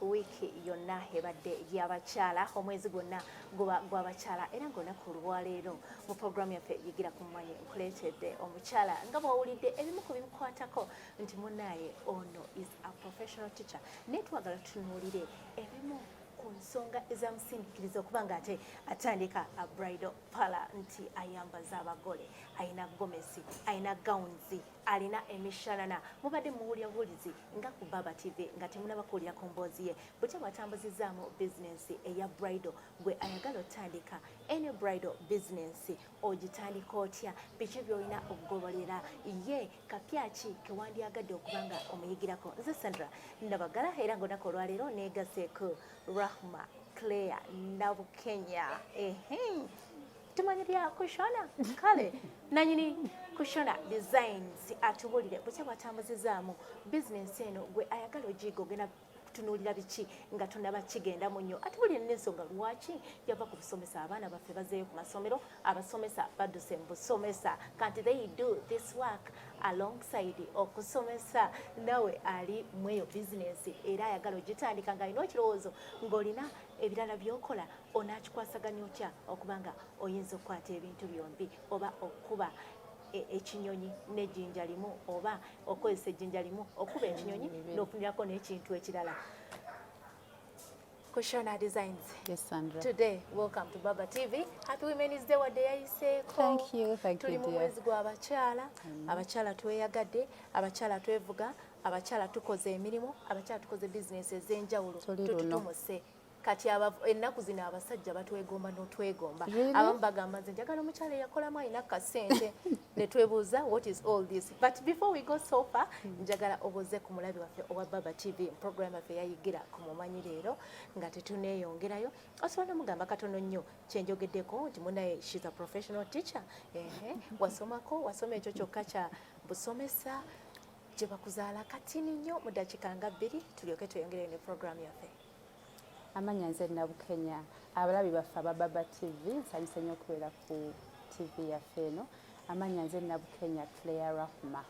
wiki yonna ebadde y'abakyala omwezi gwonna guba gw'abakyala era ng'olunaku olwaleero mu programu yaffe yigira ku mumanyi nkuleetedde omukyala nga bw'owulidde ebimu ku bimukwatako nti munnaye ono is a professional teacher naye twagala tutunuulire ebimu ku nsonga ezamusindiikiriza okuba nga ate atandika a bridal parlour nti ayambaza abagole ayina gomesi ayina gawunzi alina emishanana mubadde muwulira bulizi nga ku Baba TV nga temunaba kuwulira ku Emboozi ye butya bwatambuzizaamu bizinensi eya bridal gwe ayagala otandika any bridal business ogitandika otya biki byolina okugoberera ye kapyaki kewandyagadde okuba nga omuyigirako nze Sandra Ndabagala era ng'olunaku olwaleero neegaseeko Rehma Clare Nabukenya tumanyirira Kushona kale Nannyini Kushona designs atubulire butya bwatambuzizaamu business eno gwe ayagala ogiga ogenda tunuulira biki nga tunaba kigenda mu nnyo atubulire n'ensonga lwaki yava ku busomesa abaana baffe bazeeyo ku masomero abasomesa badduse mu busomesa kanti they do this work alongside okusomesa nawe ali mu eyo bizinesi era ayagala ogitandika nga alina ekirowoozo ng'olina ebirala by'okola onaakikwasaganya otya okuba nga oyinza okukwata ebintu byombi oba okuba ekinyonyi n'ejjinja limu oba okozesa ejjinja limu okuba ekinyonyi n'ofunirako n'ekintu ekirala. Kushona Designs. Yes, Sandra. Today, welcome to Baba TV. Happy Women's Day wadde yayiseeko. Thank you, tuli mu mwezi gw'abakyala. Abakyala tweyagadde, abakyala twevuga, abakyala tukoze emirimu, abakyala tukoze bizinesi ez'enjawulo. Tututumuse. Kati ennaku zino abasajja batwegomba n'otwegomba. Abamu bagamba nze njagala omukyala eyakolamu alina kasente ne twebuuza what is all this. But before we go so far, njagala obuuze ku mulabi waffe owa Baba TV program yaffe yayigira ku mumanyi leero nga tetuneeyongerayo. Osobola mugamba katono nnyo kyenjogeddeko nti munnaye she's a professional teacher. Wasoma ekyo kyokka kya busomesa gye bakuzaala katini nnyo mu ddakiika nga 2 tulyoke tweyongereyo ne program yaffe. Amanya nze Nabukenya abalabi baffe aba Baba TV nsanyuse nnyo okubeera ku TV yaffe eno. Amanya nze Nabukenya Clare Rehma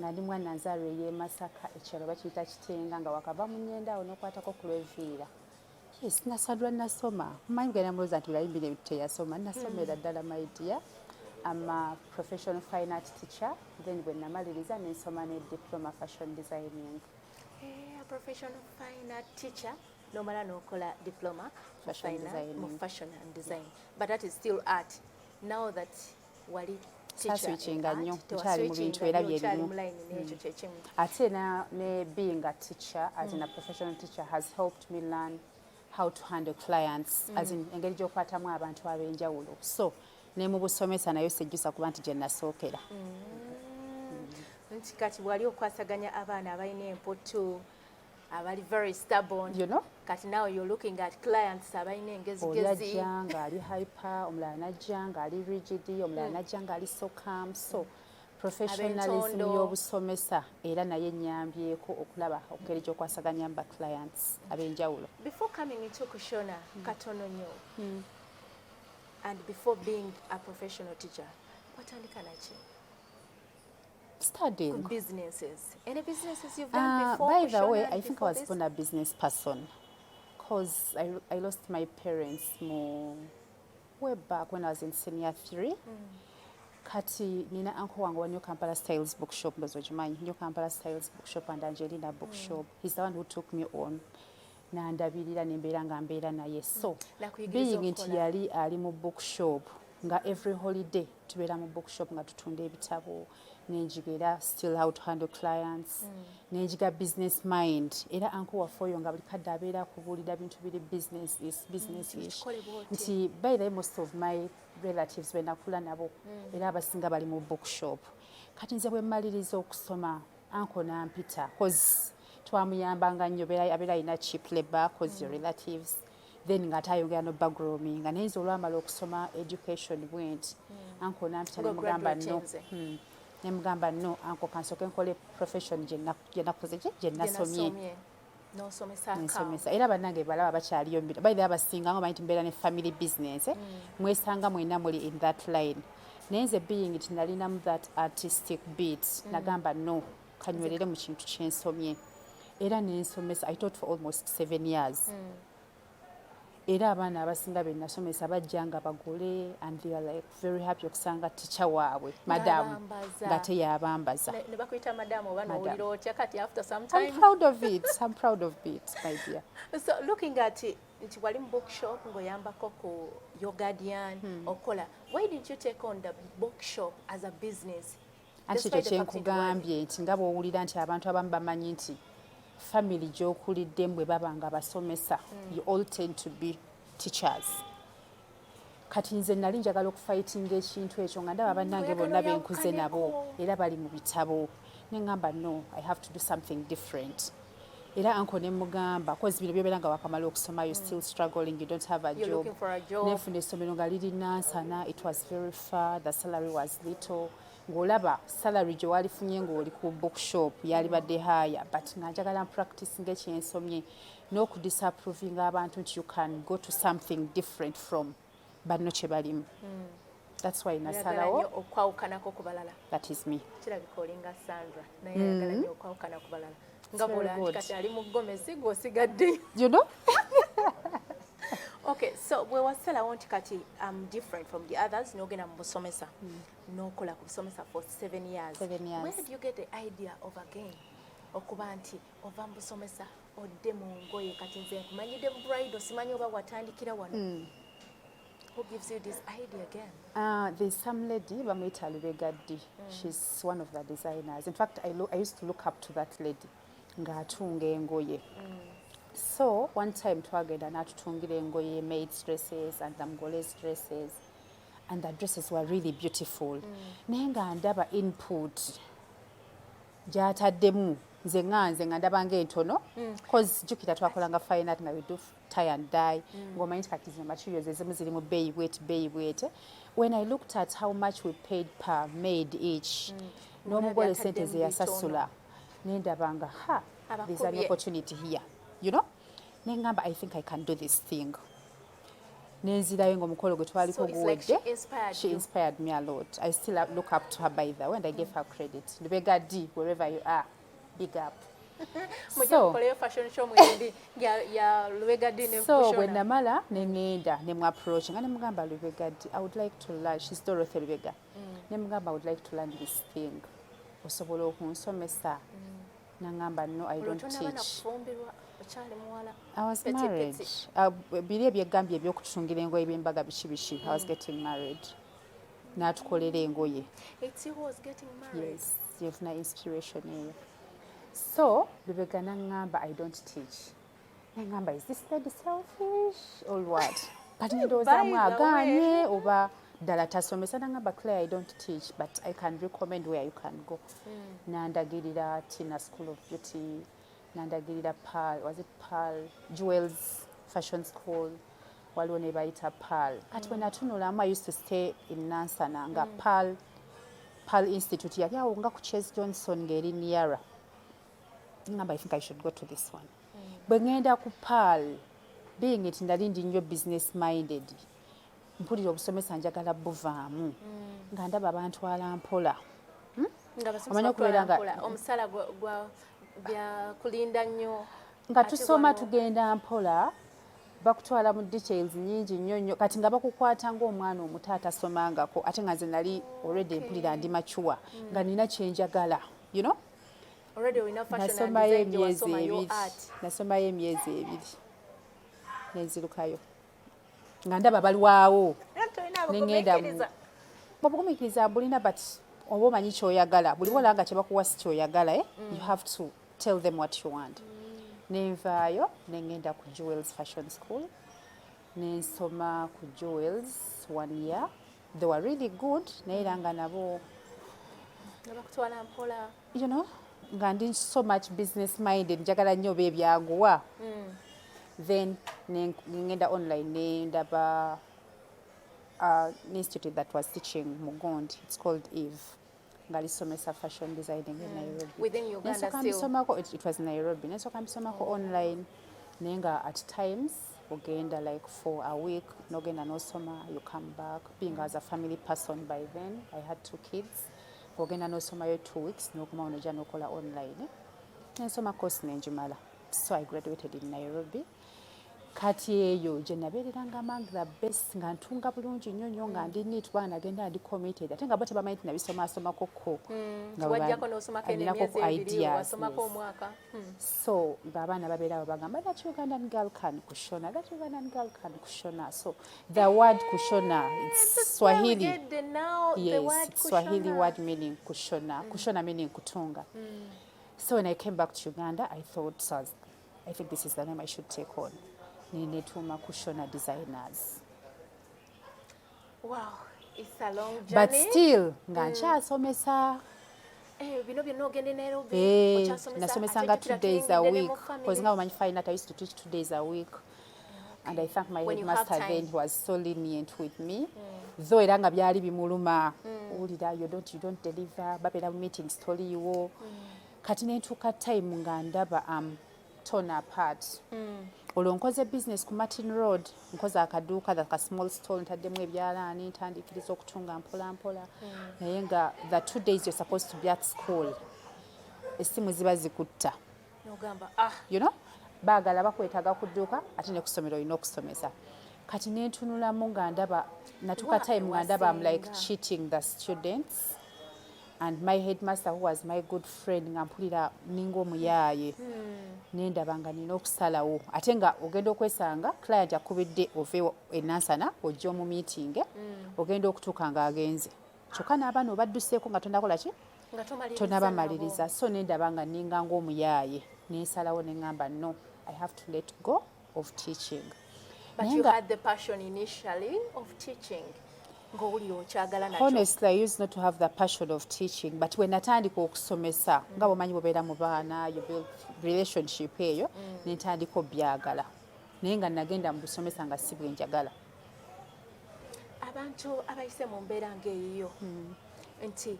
nga ndi mwana nzaalwa ey'e Masaka ekyalo bakiyita Kitenga nga wakava mu Nyenda awo n'okwatako ku Lweviira. Yes, nasadwa nasoma mmanyi genda mulowooza nti bulayimbira ebintu teyasoma nasomera ddala my dear. I'm a professional fine art teacher then bwe namaliriza nensoma ne diploma fashion designing. A professional fine art teacher nomala nokola diploma fashion designing. Fashion and design, but that is still art. Now that wali switchinga nnyo nkyali mu bintu era byerimu ate ne being a teacher as in a professional teacher has helped me learn how to handle clients as in engeri gy'okwatamu abantu ab'enjawulo so ne mu busomesa nayo sejjusa kuba nti gye nasookera. Nti kati wali okwasaganya abaana abalina emputu abali very stubborn, you know, kati now you're looking at clients abalina engezigezi oyajja nga ali hyper omulala najja nga ali rigid omulala najja nga ali so calm so professionalism y'obusomesa era naye nnyambyeko okulaba engeri gy'okwasaganya ba clients ab'enjawulo. Before coming into Kushona katono nnyo and before being a professional teacher watandika naki? Studying businesses. Any businesses you've done before? By the way, I think I was born a business person because I lost my parents more way back when I was in senior 3. Kati nina uncle wangu wa New Kampala Styles Bookshop ndozo jimanyi New Kampala Styles Bookshop and Angelina Bookshop. He's the one who took me on. Na ndabirira nembeera nga mbeera naye so being nti yali ali mu bookshop nga every holiday tubeera mu bookshop nga tutunda ebitabo nenjiga still how to handle clients nenjiga business mind era uncle waffe oyo nga buli kadde abeera akubuulira bintu biri business ish nti by the most of my relatives be nakula nabo era abasinga bali mu bookshop kati nze bwe mmaliriza okusoma uncle nampita cause twamuyambanga nnyo abeera alina cheap labor cause your relatives then nga tayongera no backgrooming nga nayinza olwamala okusoma education bwenti uncle nampita nemugamba no nemugamba no uncle kansoke nkole profession gye nakoze gye nasomye nsomesa era bannange balaba bakyaliyo by the abasinga nga bamanyi mbeera ne family business mwesanga mwena muli in that line naye nze being it nalinamu that artistic beat nagamba no kanywerere mu kintu kyensomye era nensomesa. I taught for almost 7 years. Era abaana abasinga be nasomesa bajja nga bagole and they are like very happy okusanga teacher waabwe madam nga teyabambaza. Ne bakuyita madam oba n'owulira otya kati after some I'm time? proud of it. I'm proud of it, my dear. So looking at nti wali mu bookshop ng'oyambako ku your guardian okola, why didn't you take on the bookshop as a business? Anti ekyo kyenkugambye nti nga bw'owulira nti abantu abamu bamanyi nti family gy'okuliddemu bwe baba nga basomesa, you all tend to be teachers. Kati nze nali njagala okufightinga ekintu ekyo nga ndaba bannange bonna benkuze nabo era bali mu bitabo. Ne ngamba no, I have to do something different. Era anko ne mugamba cause bino byobeera nga wakamala okusoma, you still struggling, you don't have a You're job. looking for a job. Nefuna essomero nga liri Nansana, it was very far, the salary was little. Ng'olaba salary gye walifunye ng'oli ku bookshop yali badde higher, but nga njagala practice ng'ekyensomye n'okudisapprovinga abantu nti you can go to something different from banno kye balimu. That's why nasalawo okwawukanako ku balala. That is me. Kirabika olinga Sandra naye ayagala nnyo okwawukana ku balala. Nga bw'olaba kati ali mu ggomesi gw'osigadde. You know? Okay, so we wasalawo nti kati I'm different from the others, n'ogenda mu busomesa. N'okola ku busomesa for 7 years. 7 years. Where did you get the idea of again okuba nti ova mu busomesa odde mu ngoye kati nze nkumanyidde mu bridal simanyi oba watandikira wano? Who gives you this idea again? There's some lady bamuyita Lubegaddi. She's one of the designers. In fact, I used to look up to that lady ng'atunga engoye. So one time twagenda n'atutungira engoye, maids dresses and Mgoles dresses, and the dresses were really beautiful. Naye nga ndaba input gy'ataddemu nze nga ndaba ng'entono, cause jjukira twakolanga fine art nga we do tie and dye, ng'omanyi nti kati zino materials ezimu ziri mu bay weight. When I looked at how much we paid per maid each, n'omugole sente ze yasasula, ne ndaba nga there's an opportunity here, you know? Ne ngamba I think I can do this thing. Nenzirayo ng'omukolo gwe twaliko guwedde. She inspired me a lot. I still look up to her by the way and I gave her credit. Lubegaddi, wherever you are, big up. So when namala ne ngenda ne mu approach nga ne mugamba Lubegaddi, I would like to learn. She's Dorothy Lubega. Ne mugamba I would like to learn this thing. Osobola okunsomesa. Nangamba no, I don't teach. I was married. Biri ebyegambye ebyokutungira engoye by'embaga biki. I was getting married. N'atukolera engoye. It's you who was getting married? Yes, yefuna inspiration eyo. So, Lubega nangamba I don't teach. Nangamba, is this lady selfish or what? Kati ndowoozamu agaanye oba ddala tasomesa. Nangamba Clare, I don't teach, but I can recommend where you can go. Nandagirira Tina School of Beauty, nandagirira Pearl, was it Pearl? Jewels Fashion School, waliwo ne bayita Pearl. Kati when natunulamu, I used to stay in Nansana, nga Pearl Institute yali awo nga ku Chase Johnson ng'eri Niara. Ngamba I think I should go to this one. Bwe ngenda ku Pearl, being it ndali ndi nnyo business minded, mpulira obusomesa njagala buvaamu nga ndaba bantwala mpola. Omanya okubeera nga omusala gwa kulinda nnyo nga tusoma tugenda mpola, bakutwala mu details nyingi nnyo kati nga bakukwata ng'omwana omuto atasomangako ate nga nze nali already mpulira ndi mature nga nina kyenjagala, you know. Nasomayo emyezi ebiri nenzirukayo nga ndaba balwawo nengenda obugumiikiriza bulina but oba omanyi kyoyagala buli wolanga kye bakuwa si kyoyagala you have to tell them what you want. Nenvaayo nengenda ku Jewels Fashion School nensoma ku Jewels 1 year. They were really good naye era nga nabo bakutwala mpola, you know, nga ndi so much business minded njagala nnyo byebyaguwa. Then ngenda online nendaba an institute that was teaching Mugondi. It's called Eve. Ngalisomesa fashion designing in Nairobi. Within Uganda still? It was Nairobi. Nesoka mbisomako online. Nenga at times ogenda like for a week. Nogenda nosoma, you come back. Being as a family person by then, I had 2 kids. Ogenda nosoma yo 2 weeks. Nokuma onoja nokola online. nensoma course nenjumala. So I graduated in Nairobi. Kati eyo gye nabeereranga among the best nga ntunga bulungi nnyo nga ndi neat bwana nagenda ndi committed ate nga bo tebamanyi nti nabisomasomako ko alinaku ideas. So ng'abaana babeera abo bagamba that Ugandan girl can kushona, that Ugandan girl can kushona. So the word kushona, it's Swahili. Yes, it's Swahili word meaning kushona. Kushona meaning kutunga. So when I came back to Uganda, I thought, I think this is the name I should take on. Ninetuma Kushona designers. Wow, it's a long journey. But still, ngankyasomesa. Bino byonna ogenda e Nairobi. Nasomesanga 2 days a week. Because nga omanyi fine art, I used to teach 2 days a week. And I thank my headmaster then, he was so lenient with me. Though era nga byali bimuluma. Ulira, you don't deliver. Babeera mu meeting story yiwo. Kati nentuuka time nga ndaba torn apart. Olwo nkoze business ku Martin Road, nkoze akaduuka ka small store ntaddemu ebyalaani ntandikiriza okutunga mpola mpola. Naye nga the 2 days you're supposed to be at school, essimu ziba zikutta. Nogamba, you know, baagala bakwetaaga ku dduuka ate ne ku ssomero olina okusomesa. Kati nentunulamu nga ndaba, natuuka time nga ndaba I'm like cheating the students. And my headmaster, who was my good friend, nga mpulira ninga omuyaaye. Nendaba nga nina okusalawo. Ate nga ogenda okwesanga, client akubidde ove enansana, ojja mu meeting, ogenda okutuuka nga agenze. Kyokka n'abaana obadduseeko nga tonakola ki? Tonabamaliriza. So nendaba nga ninga ng'omuyaaye. Nensalawo ne ngamba, no, I have to let go of teaching. But you had the passion initially of teaching. Honestly, I used not to have the passion of teaching, but when natandika okusomesa, nga bomanyi bobeera mu baana, you build relationship eyo, nentandika obyagala. Naye nga nagenda mu busomesa nga si bwe njagala. Abantu abayise mu mbeera ng'eyo nti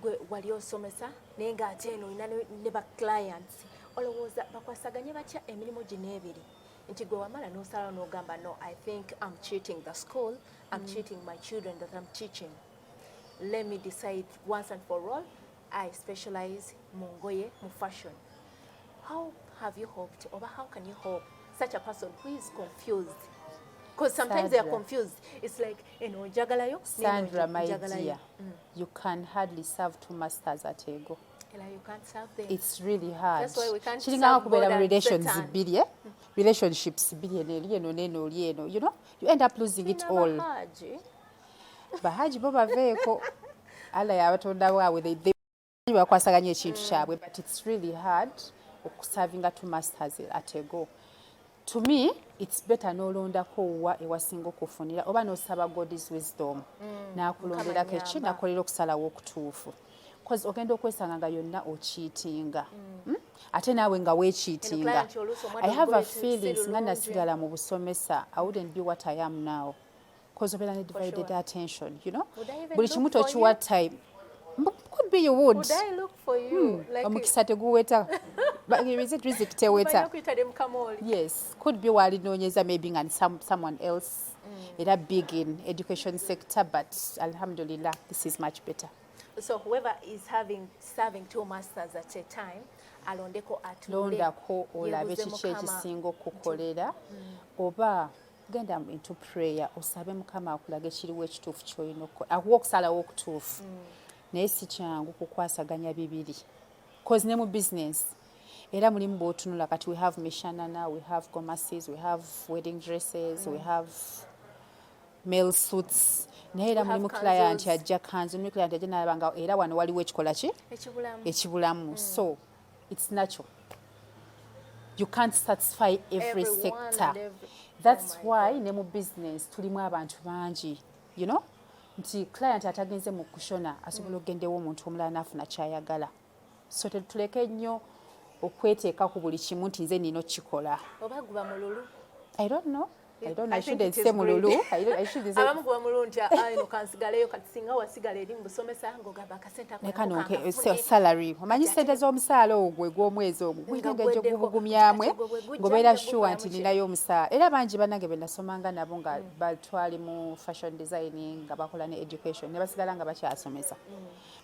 gwe wali osomesa naye ng'ate eno olina ne ba clients, olowooza bakwasaganye batya emirimu gino ebiri? Nti gwe wamala n'osalawo n'ogamba, no, I think I'm cheating the school, I'm cheating my children that I'm teaching. Let me decide once and for all, I specialize mu ngoye, mu fashion. How have you hoped, or how can you hope such a person who is confused? Because sometimes they are confused. It's like, you know, jagalayo. Sandra, my dear, you can hardly serve 2 masters at a go. You can't serve them. It's really hard. That's why we can't serve God and relations Satan. Relationships, you know, you end up losing it all. Bahaji Boba Veko, Allah yabatonda waawe, they bakwasaganya ekintu kyabwe, but it's really hard serving 2 masters at a go. To me, it's better nolondako wa ewasinga okufunira oba nosaba God's wisdom. Nakulonderako eki nakolera okusalawo okutuufu. Because ogenda okwesanga nga yonna ocheatinga. Ate naawe nga wecheatinga. I have a feeling nga nasigala mu busomesa, I wouldn't be what I am now. Because obeera ne divided attention, you know? Buli kimu tokiwa time. Could be you would. Would I look for you? Omukisa teguweta. But is it risk teweta? Yes. Could be walinoonyeza maybe and someone else. Era big in education sector, but alhamdulillah, this is much better. So whoever is serving 2 masters at a time, alondeko atulonde. Londako olabe kiki ekisinga okukolera. Oba genda into prayer, osabe Mukama akulage kiriwo ekituufu ky'olina okukola. Akuwa okusalawo okutuufu. Naye si kyangu kukwasaganya bibiri. Because ne mu business, era mulimu bw'otunula kati we have mishanana, we have gomasis, we have wedding dresses, we have male suits. Naye era mulimu client ajja kanzu, mulimu client ajja n'alabanga era wano waliwo ekikola ki? Ekibulamu. So, it's natural. You can't satisfy every sector. That's why ne mu business tulimu abantu bangi, you know? Nti client atagenze mu kushona asobola ogendewo omuntu omulala n'afuna kyayagala. So tuleke nnyo okweteeka ku buli kimu nti nze nina okikola. Oba guba mululu? I don't know. I shouldn't say mululu. I shouldn't say. Abamu guba mululu nti eno kansigaleyo kati singa wasigala eri mu busomesa ng'ogamba akasente ako nekano salary. Omanyi ssente z'omusaala ogwo gw'omwezi ogwo gwinga gye gubugumyamwe ng'obeera sure nti ninayo omusaala. Era bangi bannange be nasomanga nabo nga batwali mu fashion designing nga bakola ne education ne basigala nga bakyasomesa.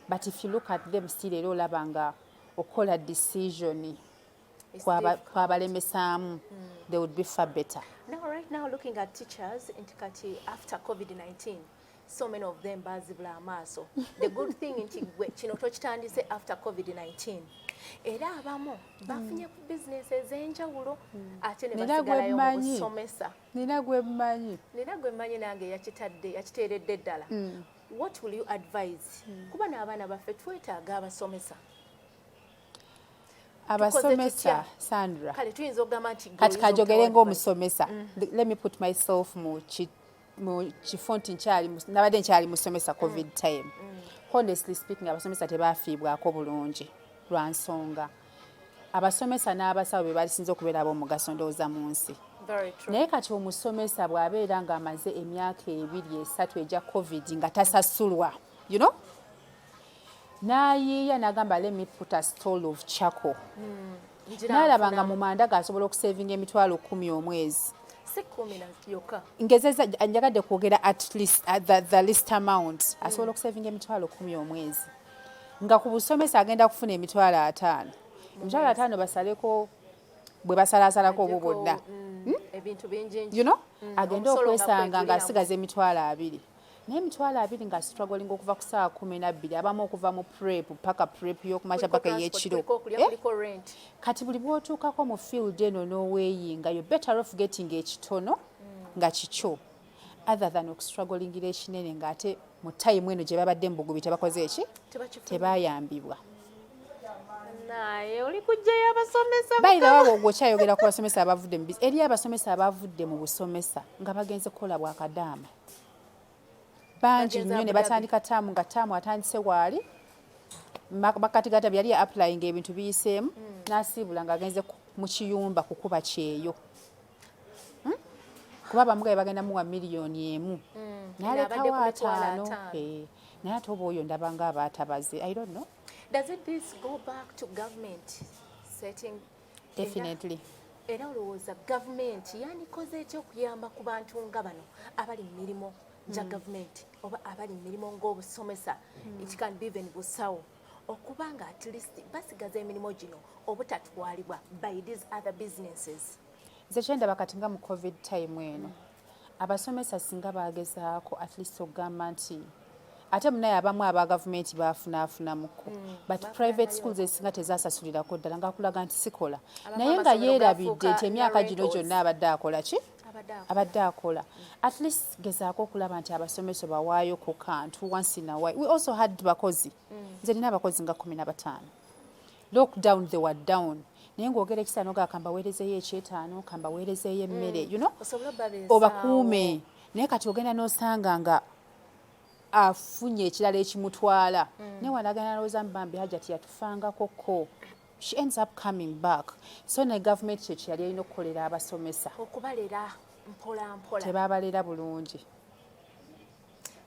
But if you look at them still era olaba nga okola decision kwabalemesaamu, they would be far better. Now, right now, looking at teachers, after COVID-19, so many of them bazibula amaaso. The good thing nti kino tokitandise after COVID-19. Era abamu bafunye ku business ez'enjawulo ate ne basigalayo mu busomesa. Nina gwe mmanyi nange yakiteeredde ddala. What will you advise? Kuba n'abaana baffe twetaaga abasomesa. Abasomesa, Sandra. Kale tuyinza okugamba nti kati kajogere ng'omusomesa. Let me put myself mu kifonti nabadde nkyali musomesa COVID time. Honestly speaking, abasomesa tebaafiibwako bulungi lwa nsonga. Abasomesa n'abasawo be balisinza okubeera ab'omugaso ndowooza mu nsi. Naye kati omusomesa bw'abeera ng'amaze emyaka 2-3 egya COVID nga tasasulwa, you know? N'ayiiya n'agamba let me put a stall of charcoal. N'alaba nga mu manda g'asobola okusavinga emitwalo 10 omwezi. Ngezeza njagadde kwogera at least the least amount asobola okusavinga emitwalo 10 omwezi. Nga ku busomesa agenda kufuna emitwalo 5. Emitwalo 5 basaleko bwe basalaasalako obwo bwonna. Ebintu bingi. You know? Agenda okwesanga ng'asigaza emitwalo 2. Naye emitwalo 2 nga struggling okuva ku ssaawa 12, abamu okuva mu prep paka prep y'okumakya paka ey'ekiro. Kati buli bw'otuukako mu field eno n'oweeyinga, you're better off getting ekitono nga kikyo other than okustrugglingira ekinene ng'ate mu time eno gye babadde mu bugubi tebakoze eki? Tebayambibwa. Naye oli kujjayo abasomesa. Bayira wabo gwokyayogera ku basomesa abavudde mu eri abasomesa abavudde mu busomesa nga bagenze kukola bwakadaama. Bangi nnyo ne batandika taamu nga taamu atandise waali bakatigata byali applying ebintu biyiseemu n'asiibula ng'agenze mu kiyumba kukuba kyeyo. Kuba bamugaye bagenda muwa miliyoni 1 n'alekawo 5. Naye ate oba oyo ndaba ng'abaatabaze. I don't know. Does this go back to government setting? Definitely. Era olowooza government yandikoze ekyo okuyamba ku bantu nga bano abali mu mirimu gya government oba abali mu mirimu ng'obusomesa, it can be even busawo, okuba nga at least basigaza emirimu gino obutatwalibwa by these other businesses. Nze kyendaba kati nga mu COVID time eno abasomesa singa bagezaako at least okugamba nti ate munaye abamu aba gavumenti baafunaafunamuko but private schools ezisinga tezasasulirako ddala ngaakulaga nti sikola naye nga yeerabidde nti emyaka gino gyonna abadde akola ki? Abadde akola. At least gezaako okulaba nti abasomesa bawaayo ku kantu once in a while. We also had bakozi. Nze nina abakozi nga 15. Lockdown they were down. Naye ng'ogera ekisa noga kambaweerezeeyo ekyetaano kambaweerezeeyo emmere, you know? Obakuume. Naye kati ogenda n'osanga nga afunye ekirala ekimutwala. Naye wanagana lowooza mbambi Hajati yatufangako ko. She ends up coming back. So ne government kyeki yali erina okukolera abasomesa. Okubalera mpola mpola. Tebabalera bulungi.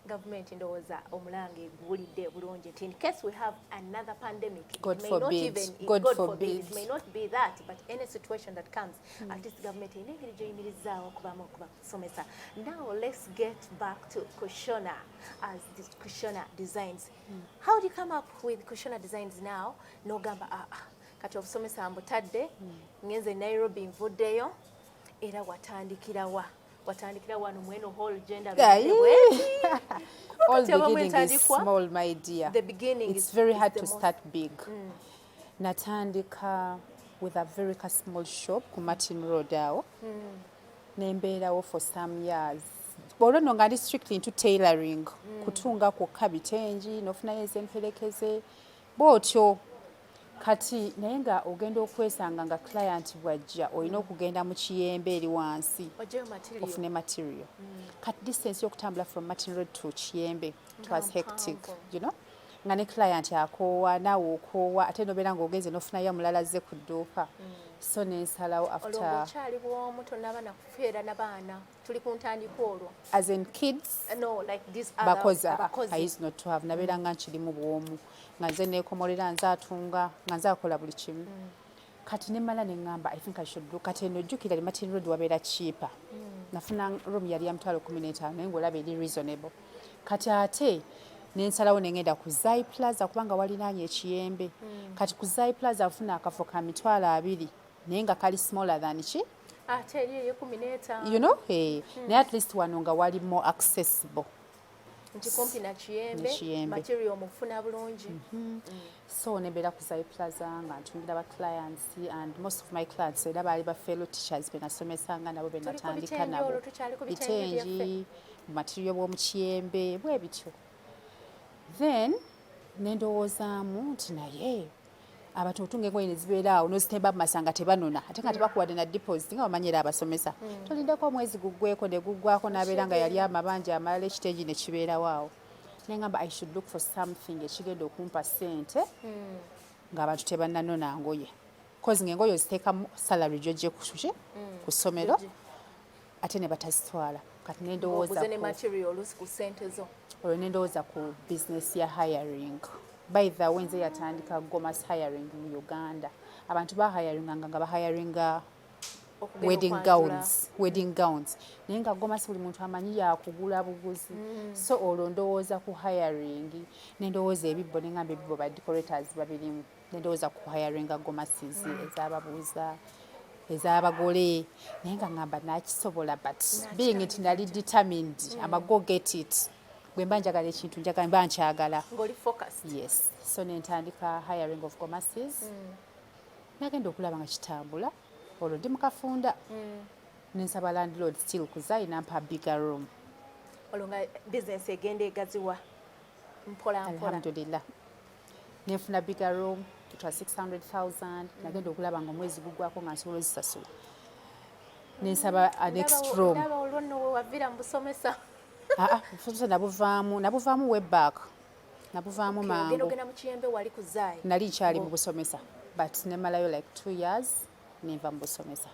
Government ndowooza omulange eguwulidde bulungi nti in case we have another pandemic, God may forbid. not even, God God forbid. It may not be that, but any situation that comes, at least government erina engeri gy'oyimirizaawo okubamu okuba kusomesa. Now let's get back to Kushona as this Kushona Designs. How do you come up with Kushona Designs now? N'ogamba kati obusomesa mbutadde ngenze Nairobi nvuddeyo era watandikira wano mweno whole gender all beginning is small, my dear. The beginning it's very hard to start big. Natandika with a very small shop ku Martin Road awo nembeerawo for some years. Olwo no nga ndi strictly into tailoring, kutunga kwokka bitengi nofunayo ez'emperekeze bw'otyo. Kati naye nga ogenda okwesanga nga client bwajja olina okugenda mu kiyembe eri wansi ofune material. Kati distance y'okutambula from Martin Road to Kiyembe, it was hectic, you know? Nga ne client akoowa naawe okoowa ate nobeera ng'ogenze n'ofunayo omulala azze ku dduuka. So nensalawo after okyali bw'omu tonnaba nakufeera n'abaana tuli ku ntandika olwo. As in kids? No, like these other bakozi. I used not to have. Nabeera nga nkirimu bw'omu. Nga nze neekomolera nze atunga nga nze akola buli kimu. Kati ne mala ne ngamba I think I should do. Kati eno jjukira li Martin Road wabeera cheaper. Nafuna room yali ya $15 naye ng'olaba eri reasonable. Kati ate nensalawo nengenda ku Zai Plaza kubanga walinaanye ekiyembe kati ku Zai Plaza afuna akafo ka $20 naye nga kali smaller than ki ate eriyo 15 you know naye at least wano nga wali more accessible nti kumpi na kiyembe material mufuna bulungi so nebeera ku Zai Plaza nga ntungira ba clients and most of my clients era baali ba fellow teachers be nasomesanga nabo be natandika nabo bitengi material bw'omu kiyembe bwe bityo then nendowoozaamu nti naye abantu otunga engoye ne zibeera awo n'ozitemba mu masanga tebanona ate nga tebakuwadde na deposit nga bamanyira abasomesa tolindeko omwezi guggweko ne guggwako n'abeera nga yali amabanja amalala ekiteegi ne kibeerawo awo nengamba I should look for something ekigenda okumpa ssente ng'abantu tebannanona ngoye kozi ng'engoye oziteekamu salary gy'ojje ku ssomero ate ne batazitwala kati nendowooza olwo nendowooza ku business ya hiring by the way nze yatandika Gomas hiring mu Uganda abantu bahiringanga nga bahiringa wedding gowns naye nga Gomas buli muntu amanyi yakugula buguzi so olwo ndowooza ku hiring nendowooza ebibbo nengamba ebibbo ba decorators babirimu nendowooza ku hiringa Gomases ez'ababuuza ez'abagole naye nga ngamba nakisobola but being it nali determined ama go get it bwe mba njagala ekintu njagala mba nkyagala ng'oli focused yes so nentandika hiring of Gomases nagenda okulaba nga kitambula olwo ndi mukafunda nensaba landlord still kuzayi nampa bigger room olwo nga business egenda egaziwa mpola alhamdulillah nenfuna bigger room it was 600,000 nagenda okulaba nga omwezi gugwako nga nsobola ozisasula nensaba a next room olwo nno we wavira mu busomesa busomesa nabuvaamu way back nabuvaamu mangu ogenda mu kiyembe wali ku Zai nali nkyali mu busomesa but nemalayo like 2 years nenva mu busomesa.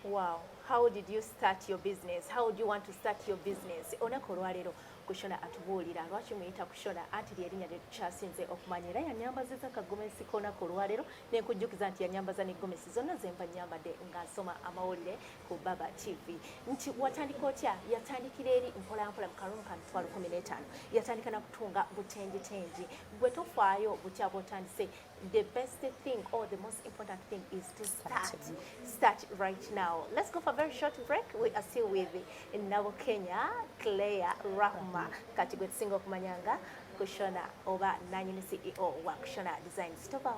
Wow, how did you start your business? How do you want to start your business? Onako lwalero Kushona atubuulira lwaki muyita Kushona anti lyerinnya lye tukyasinze okumanya era yanyambaza Kagomesi konako lwalero nenkujjukiza nti yanyambaza ne Gomesi zonna zemba nyambadde ng'asoma amawulire ku Baba TV nti watandika otya yatandikira eri mpolampola mu kalulu ka mitwalo 15 yatandika na kutunga butenjitenji gwe tofaayo butya bwotandise. The best thing or the most important thing is to start right now. Let's go for a very short break. We are still with Nabukenya Clare Rehma kati gwe tusinga okumanyanga Kushona oba Nannyini CEO wa Kushona Design Store.